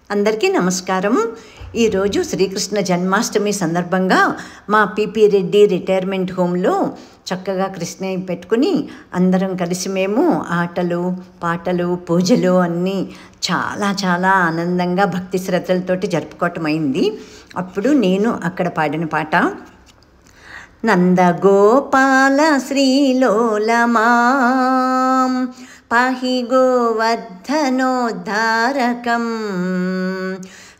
అందరికీ నమస్కారం. ఈరోజు శ్రీకృష్ణ జన్మాష్టమి సందర్భంగా మా పిపి రెడ్డి రిటైర్మెంట్ హోమ్లో చక్కగా కృష్ణయ్య పెట్టుకుని అందరం కలిసి మేము ఆటలు పాటలు పూజలు అన్నీ చాలా చాలా ఆనందంగా భక్తి శ్రద్ధలతోటి జరుపుకోవటం అయింది. అప్పుడు నేను అక్కడ పాడిన పాట నందగోపాల శ్రీలోలమాం పాహి గోవర్ధనోద్ధారకం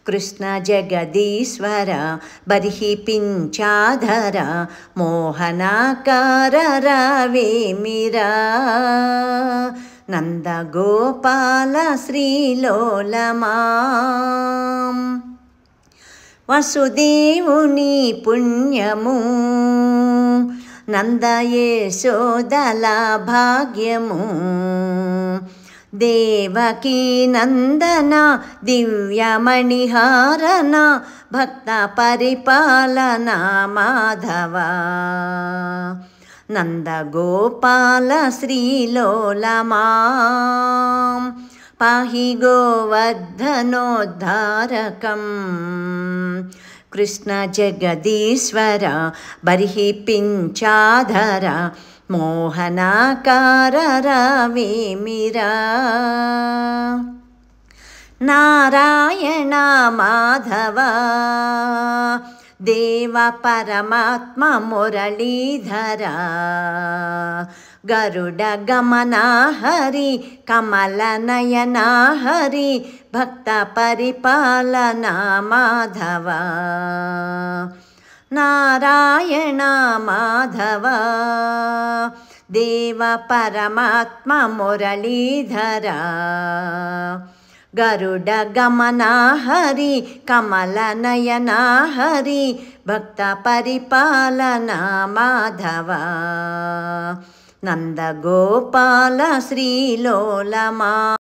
కృష్ణ జగదీశ్వర బర్హి పింఛాధర మోహనాకార రావేమిరా నందగోపాల శ్రీలోలమాం వసుదేవుని పుణ్యము నందయేశోదల భాగ్యము దేవకీ నందన దివ్యమణిహారణ భక్త పరిపాలన మాధవ నందగోపాల శ్రీలోలమాం పాహి గోవర్ధనోద్ధారకం కృష్ణ జగదీశ్వర బర్హి పింఛాధర మోహనాకార రావేమిరా నారాయణ మాధవ దేవ పరమాత్మ మురళీధర గరుడ గమన హరి కమల నయన హరి భక్త పరిపాలన మాధవ నారాయణ మాధవ దేవ పరమాత్మ మురళీధర గరుడ గమన హరి కమల నయన హరి భక్త పరిపాలన మాధవ నందగోపాల శ్రీలోలమా